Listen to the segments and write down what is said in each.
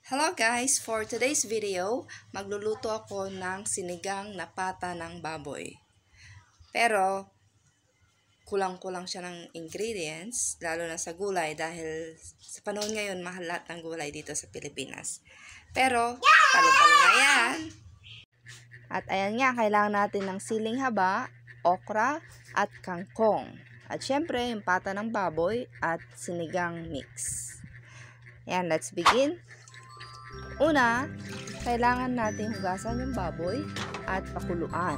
Hello guys! For today's video, magluluto ako ng sinigang na pata ng baboy. Pero, kulang-kulang siya ng ingredients, lalo na sa gulay dahil sa panahon ngayon, mahal lahat ng gulay dito sa Pilipinas. Pero, talo-talo na yan! At ayan nga, kailangan natin ng siling haba, okra, at kangkong. At syempre, yung pata ng baboy at sinigang mix. Ayan, let's begin! Una, kailangan natin hugasan yung baboy at pakuluan.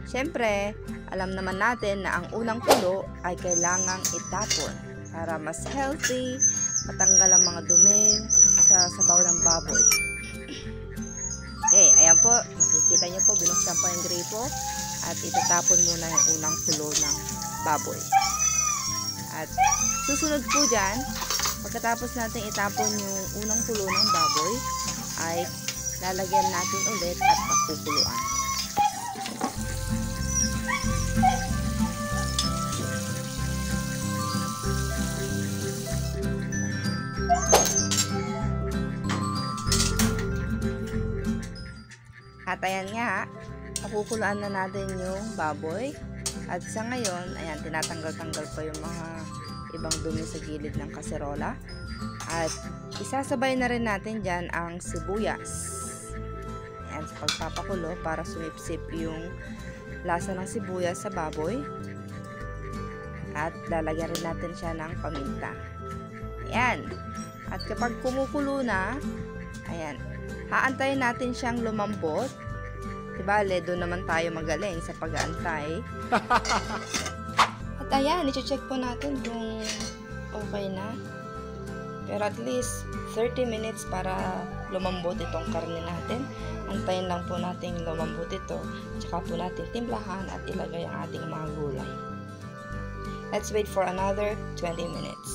Siyempre, alam naman natin na ang unang kulo ay kailangang itapon para mas healthy, matanggal ang mga dumi sa sabaw ng baboy. Okay, ayan po, nakikita nyo po, binuksan pa yung gripo at itatapon muna yung unang kulo ng baboy. At susunod po dyan, pagkatapos natin itapon yung unang kulo ng baboy, ay lalagyan natin ulit at pakukuluan. At ayan nga, pakukuluan na natin yung baboy. At sa ngayon, ayan, tinatanggal-tanggal pa yung mga ibang dumi sa gilid ng kaserola. At isasabay na rin natin dyan ang sibuyas. Ayan, sa pagpapakulo para sumipsip yung lasa ng sibuyas sa baboy. At lalagyan rin natin siya ng paminta. Ayan. At kapag kumukulo na, ayan, haantayin natin siyang lumambot. Dibale, doon naman tayo magaling sa pag-aantay. At ayan, i-check po natin kung okay na. Pero at least 30 minutes para lumambot itong karne natin. Antayin lang po natin lumambot ito. Tsaka po natin timplahan at ilagay ang ating mga gulay. Let's wait for another 20 minutes.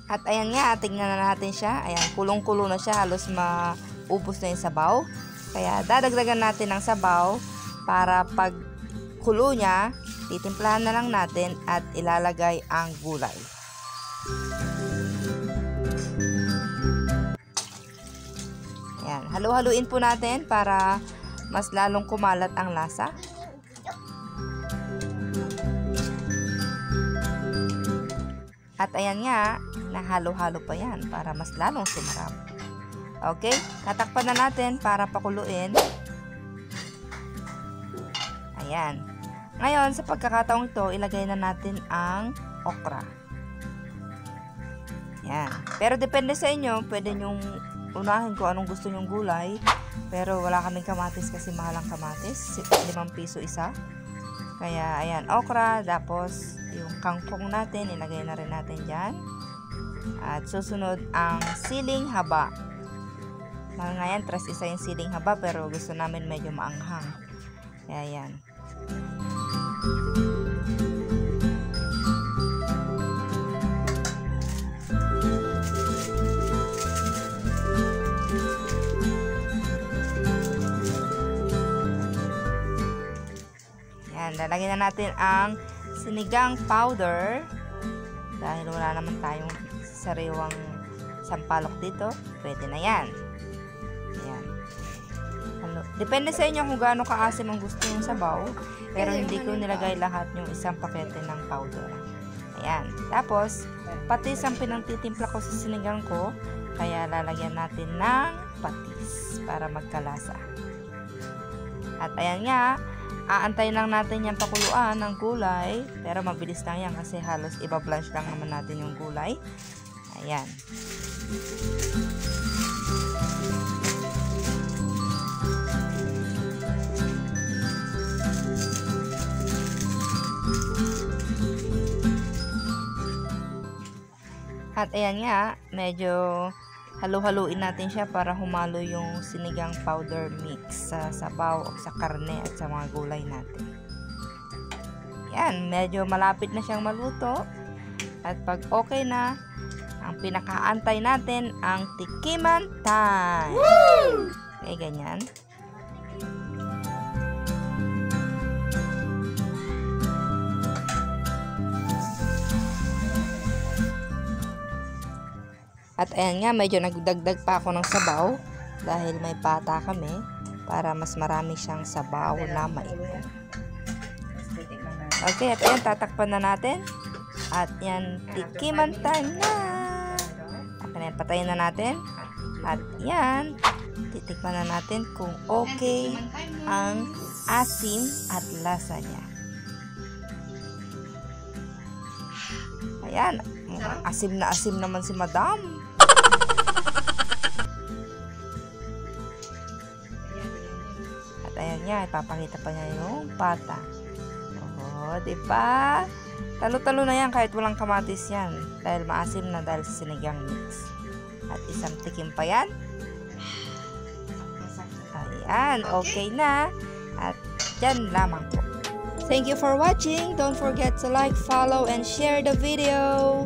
At ayan nga, tingnan na natin siya. Ayan, kulong-kulo na siya. Halos maubos na yung sabaw. Kaya dadagdagan natin ng sabaw para pag kulo niya, titimplahan na lang natin at ilalagay ang gulay. Ayan, halu-haluin po natin para mas lalong kumalat ang lasa. At ayan nga, nahalo-halo pa yan para mas lalong sumarap. Okay, tatakpan na natin para pakuluin. Ayan. Ngayon, sa pagkakataong ito, ilagay na natin ang okra. Ayan. Pero depende sa inyo, pwede nyong unahin kung anong gusto nyong gulay. Pero wala kaming kamatis kasi mahal ang kamatis. 5 piso isa. Kaya, ayan, okra. Tapos, yung kangkong natin, ilagay na rin natin dyan. At susunod ang siling haba. Ngayon, tres isa yung siling haba, pero gusto namin medyo maanghang. Kaya, ayan. Ayan, lalagyan na natin ang sinigang powder. Dahil wala naman tayong sariwang sampalok dito, pwede na yan. Ayan. Depende sa inyo kung gaano kaasim ang gusto yung sabaw. Pero hindi ko nilagay lahat yung isang pakete ng powder. Ayan. Tapos, patis ang pinagtitimpla ko sa sinigang ko. Kaya lalagyan natin ng patis para magkalasa. At ayan nga, aantayin lang natin yung pakuluan ng gulay. Pero mabilis lang yan kasi halos ibablanch lang naman natin yung gulay. Ayan. At ayan nga, medyo halu-haluin natin siya para humalo yung sinigang powder mix sa sabaw o sa karne at sa mga gulay natin. Yan, medyo malapit na siyang maluto. At pag okay na, ang pinakaantay natin ang tikiman time. Woo! Okay, ganyan. At ayan nga, medyo nagdagdag pa ako ng sabaw dahil may pata kami para mas marami siyang sabaw na maipon. Okay, at ayan, tatakpan na natin. At yan, tikiman time na. At ayan, patayin na natin. At yan, titikman na natin kung okay ang asim at lasa niya. Ayan, asim na asim naman si Madam. At ayan niya, ipapakita pa niya yung pata. Oh, diba? Talo-talo na yan kahit walang kamatis yan. Dahil maasim na dahil sa sinigang mix. At isang tikim pa yan. Ayan, okay na. At yan lamang po. Thank you for watching. Don't forget to like, follow, and share the video.